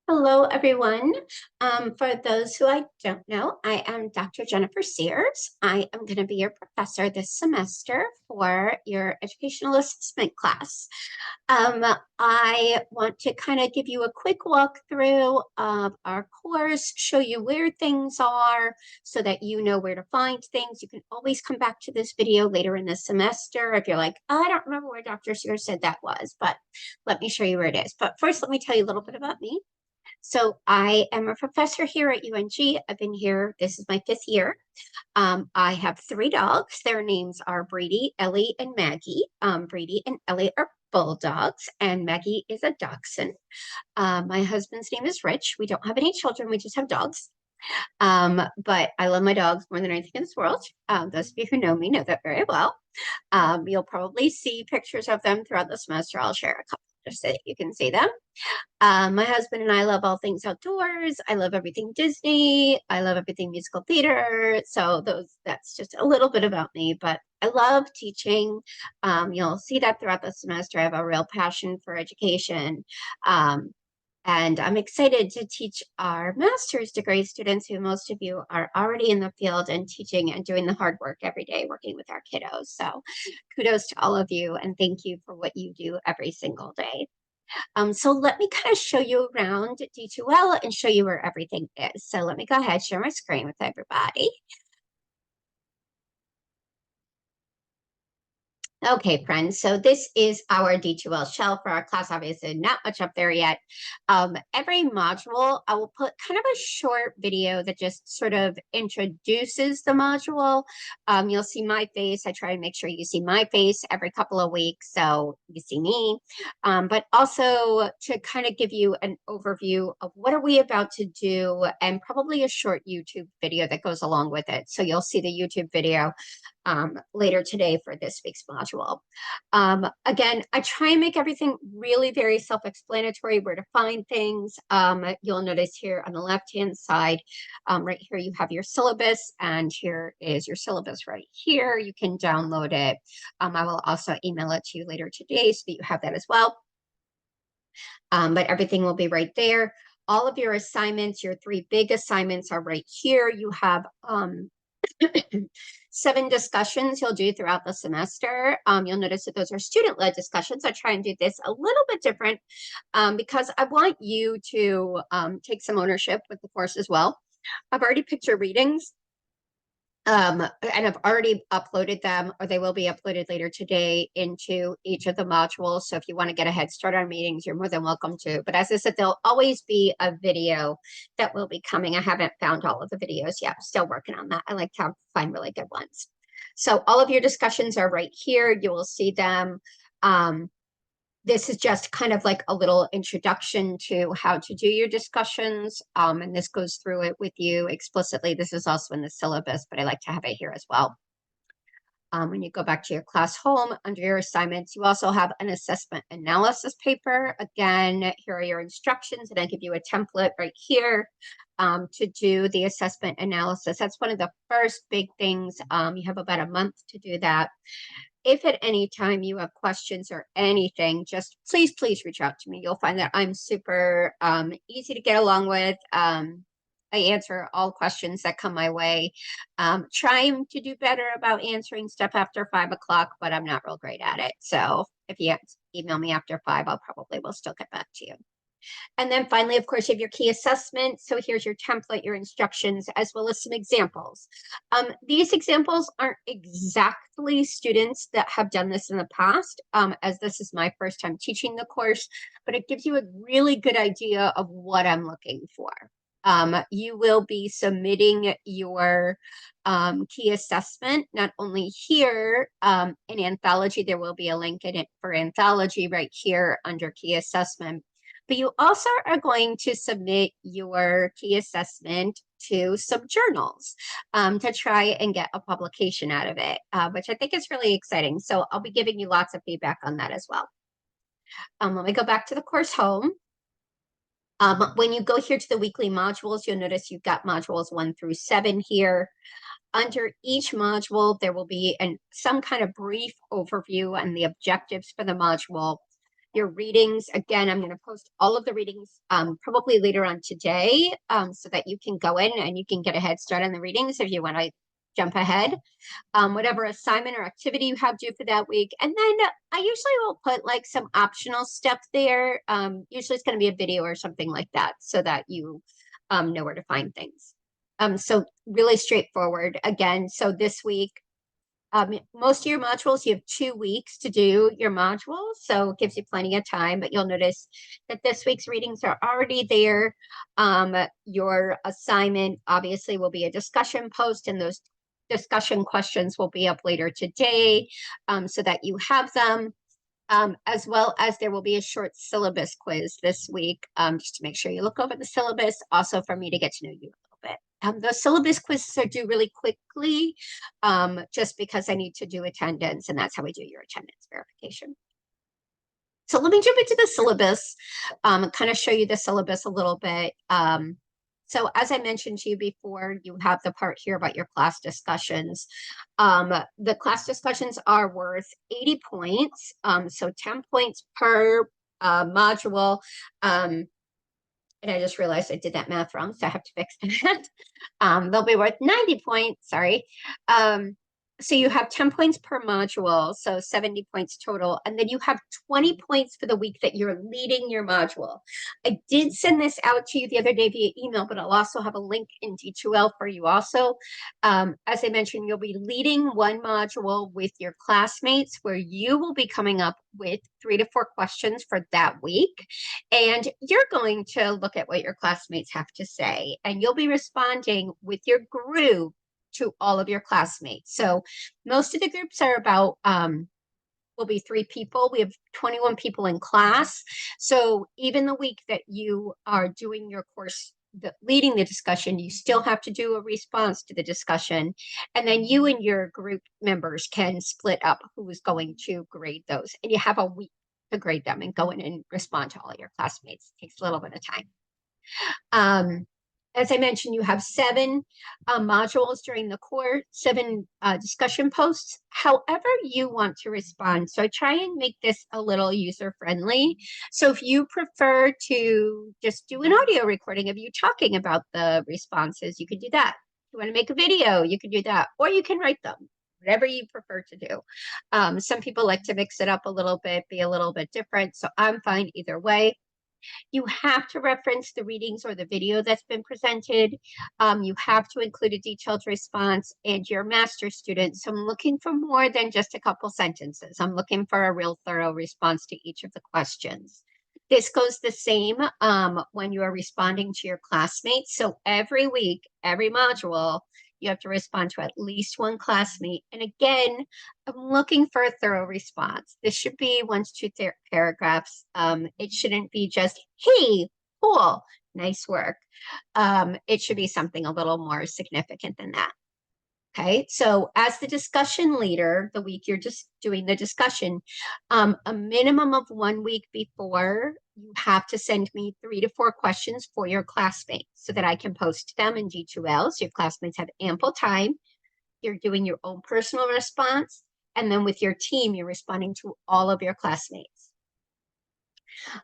Hello, everyone. For those who I don't know, I am Dr. Jennifer Sears. I am going to be your professor this semester for your educational assessment class. I want to kind of give you a quick walkthrough of our course, show you where things are so that you know where to find things. You can always come back to this video later in the semester if you're like, I don't remember where Dr. Sears said that was, but let me show you where it is. But first, let me tell you a little bit about me. So I am a professor here at UNG. I've been here, this is my 5th year. I have 3 dogs. Their names are Brady, Ellie, and Maggie. Brady and Ellie are bulldogs, and Maggie is a dachshund. My husband's name is Rich. We don't have any children, we just have dogs. But I love my dogs more than anything in this world. Those of you who know me know that very well. You'll probably see pictures of them throughout the semester. I'll share a couple just so that you can see them. My husband and I love all things outdoors. I love everything Disney. I love everything musical theater. So that's just a little bit about me, but I love teaching. You'll see that throughout the semester. I have a real passion for education. And I'm excited to teach our master's degree students, who most of you are already in the field and teaching and doing the hard work every day, working with our kiddos. So kudos to all of you, and thank you for what you do every single day. So let me kind of show you around D2L and show you where everything is. So let me go ahead, share my screen with everybody. Okay, friends, so this is our D2L shell for our class. Obviously, not much up there yet. Every module, I will put kind of a short video that just sort of introduces the module. You'll see my face. I try to make sure you see my face every couple of weeks, so you see me. But also to kind of give you an overview of what are we about to do, and probably a short YouTube video that goes along with it. So you'll see the YouTube video later today for this week's module. Again, I try and make everything really very self-explanatory, where to find things. You'll notice here on the left-hand side, right here, you have your syllabus, and here is your syllabus right here. You can download it. I will also email it to you later today so that you have that as well. But everything will be right there. All of your assignments, your 3 big assignments, are right here. You have 7 discussions you'll do throughout the semester. You'll notice that those are student-led discussions. I try and do this a little bit different because I want you to take some ownership with the course as well. I've already picked your readings. And I've already uploaded them, or they will be uploaded later today into each of the modules. So if you want to get a head start on meetings, you're more than welcome to. But as I said, there'll always be a video that will be coming. I haven't found all of the videos yet. I'm still working on that. I like to find really good ones. So all of your discussions are right here. You will see them. This is just kind of like a little introduction to how to do your discussions. And this goes through it with you explicitly. This is also in the syllabus, but I like to have it here as well. When you go back to your class home, under your assignments, you also have an assessment analysis paper. Again, here are your instructions, and I give you a template right here to do the assessment analysis. That's one of the first big things. You have about a month to do that. If at any time you have questions or anything, just please reach out to me. You'll find that I'm super easy to get along with. I answer all questions that come my way. Trying to do better about answering stuff after 5 o'clock, but I'm not real great at it. So if you email me after 5, I'll probably will still get back to you. And then finally, of course, you have your key assessment. So here's your template, your instructions, as well as some examples. These examples aren't exactly students that have done this in the past, as this is my first time teaching the course, but it gives you a really good idea of what I'm looking for. You will be submitting your key assessment, not only here in Anthology, there will be a link in it for Anthology right here under key assessment. But you also are going to submit your key assessment to some journals to try and get a publication out of it, which I think is really exciting. So I'll be giving you lots of feedback on that as well. When we go back to the course home, when you go here to the weekly modules, you'll notice you've got modules 1 through 7 here. Under each module, there will be some kind of brief overview and the objectives for the module. Your readings, again, I'm going to post all of the readings probably later on today so that you can go in and you can get a head start on the readings if you want to jump ahead. Whatever assignment or activity you have due for that week. And then I usually will put like some optional stuff there. Usually it's going to be a video or something like that so that you know where to find things. So really straightforward. Again, so this week, most of your modules, you have 2 weeks to do your modules, so it gives you plenty of time, but you'll notice that this week's readings are already there. Your assignment obviously will be a discussion post, and those discussion questions will be up later today so that you have them. As well as there will be a short syllabus quiz this week, just to make sure you look over the syllabus, also for me to get to know you a little bit. The syllabus quizzes are due really quickly, just because I need to do attendance, and that's how we do your attendance verification. So let me jump into the syllabus, kind of show you the syllabus a little bit. So as I mentioned to you before, you have the part here about your class discussions. The class discussions are worth 80 points, so 10 points per module. And I just realized I did that math wrong, so I have to fix that. They'll be worth 90 points, sorry. So you have 10 points per module, so 70 points total. And then you have 20 points for the week that you're leading your module. I did send this out to you the other day via email, but I'll also have a link in D2L for you also. As I mentioned, you'll be leading one module with your classmates where you will be coming up with 3 to 4 questions for that week. And you're going to look at what your classmates have to say, and you'll be responding with your group to all of your classmates. So most of the groups are about will be 3 people. We have 21 people in class. So even the week that you are doing your course, leading the discussion, you still have to do a response to the discussion. And then you and your group members can split up who is going to grade those. And you have a week to grade them and go in and respond to all your classmates. It takes a little bit of time. As I mentioned, you have 7 modules during the course, 7 discussion posts, however you want to respond. So I try and make this a little user-friendly. So if you prefer to just do an audio recording of you talking about the responses, you can do that. If you want to make a video, you can do that, or you can write them, whatever you prefer to do. Some people like to mix it up a little bit, be a little bit different, so I'm fine either way. You have to reference the readings or the video that's been presented. You have to include a detailed response, and you're a master's student. So I'm looking for more than just a couple sentences. I'm looking for a real thorough response to each of the questions. This goes the same when you are responding to your classmates. So every week, every module, you have to respond to at least 1 classmate. And again, I'm looking for a thorough response. This should be 1 to 2 paragraphs. It shouldn't be just, hey, cool, nice work. It should be something a little more significant than that. Okay, so as the discussion leader, the week you're just doing the discussion, a minimum of 1 week before, you have to send me 3 to 4 questions for your classmates so that I can post them in D2L. So your classmates have ample time. You're doing your own personal response. And then with your team, you're responding to all of your classmates.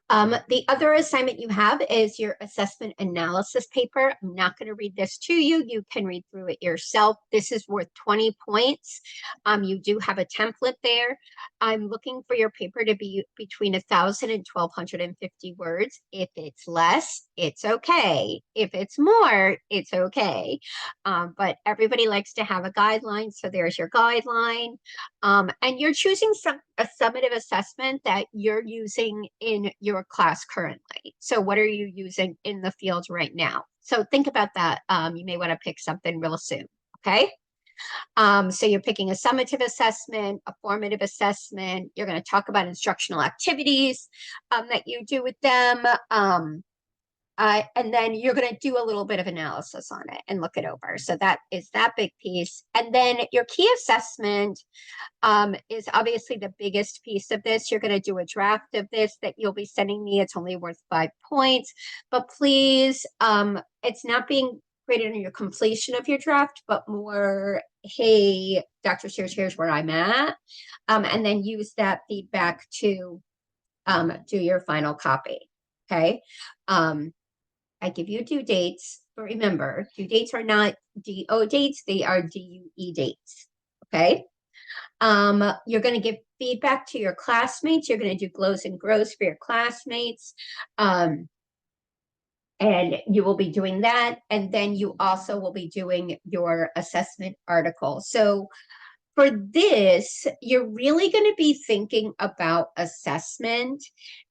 The other assignment you have is your assessment analysis paper. I'm not going to read this to you. You can read through it yourself. This is worth 20 points. You do have a template there. I'm looking for your paper to be between 1,000 and 1,250 words. If it's less, it's okay. If it's more, it's okay. But everybody likes to have a guideline, so there's your guideline. And you're choosing a summative assessment that you're using in your class currently. So what are you using in the field right now? So think about that. You may want to pick something real soon, okay? So you're picking a summative assessment, a formative assessment. You're going to talk about instructional activities that you do with them. And then you're going to do a little bit of analysis on it and look it over. So that is that big piece. And then your key assessment is obviously the biggest piece of this. You're going to do a draft of this that you'll be sending me. It's only worth 5 points. But please, it's not being graded on your completion of your draft, but more, hey, Dr. Sears, here's where I'm at. And then use that feedback to do your final copy. Okay. I give you due dates, but remember, due dates are not DO dates, they are DUE dates. Okay. You're going to give feedback to your classmates. You're going to do glows and grows for your classmates. And you will be doing that. And then you also will be doing your assessment article. So for this, you're really going to be thinking about assessment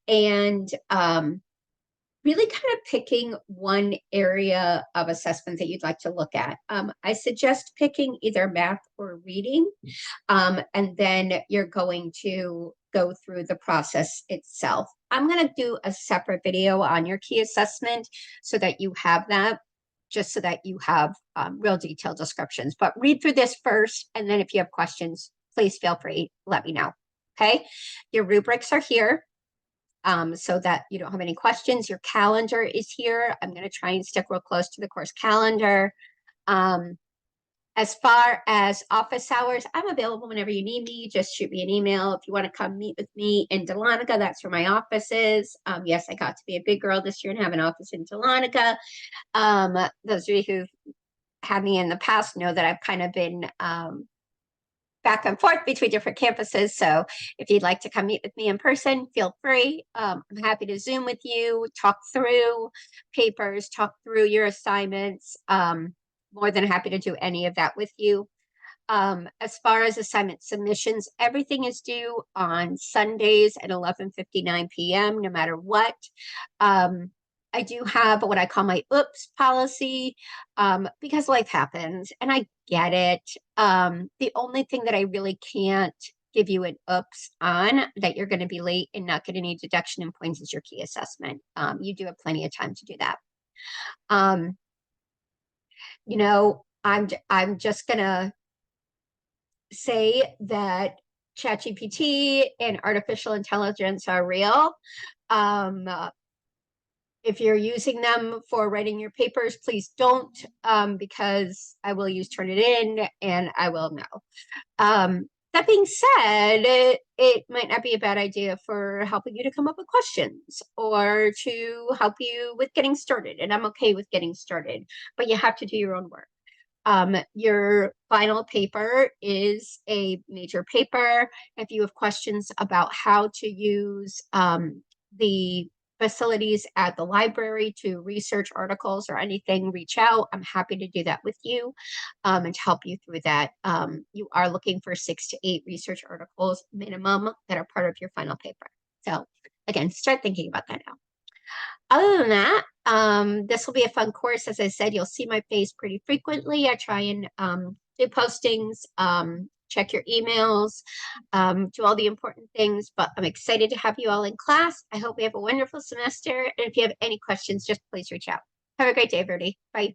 and really kind of picking one area of assessment that you'd like to look at. I suggest picking either math or reading, and then you're going to go through the process itself. I'm going to do a separate video on your key assessment so that you have that, just so that you have real detailed descriptions. But read through this first, and then if you have questions, please feel free, let me know. Okay, your rubrics are here. So that you don't have any questions. Your calendar is here. I'm going to try and stick real close to the course calendar. As far as office hours, I'm available whenever you need me. Just shoot me an email. If you want to come meet with me in Dahlonega, that's where my office is. Yes, I got to be a big girl this year and have an office in Dahlonega. Those of you who've had me in the past know that I've kind of been back and forth between different campuses. So if you'd like to come meet with me in person, feel free. I'm happy to Zoom with you, talk through papers, talk through your assignments. More than happy to do any of that with you. As far as assignment submissions, everything is due on Sundays at 11:59 p.m. no matter what. I do have what I call my oops policy, because life happens and I get it. The only thing that I really can't give you an oops on that you're going to be late and not get any deduction in points is your key assessment. You do have plenty of time to do that. You know, I'm just gonna say that ChatGPT and artificial intelligence are real. If you're using them for writing your papers, please don't, because I will use Turnitin and I will know. That being said, it might not be a bad idea for helping you to come up with questions or to help you with getting started. And I'm okay with getting started, but you have to do your own work. Your final paper is a major paper. If you have questions about how to use the facilities at the library to research articles or anything, reach out. I'm happy to do that with you and to help you through that. You are looking for 6 to 8 research articles minimum that are part of your final paper. So again, start thinking about that now. Other than that, this will be a fun course. As I said, you'll see my face pretty frequently. I try and do postings, check your emails, do all the important things, but I'm excited to have you all in class. I hope we have a wonderful semester. And if you have any questions, just please reach out. Have a great day, everybody. Bye.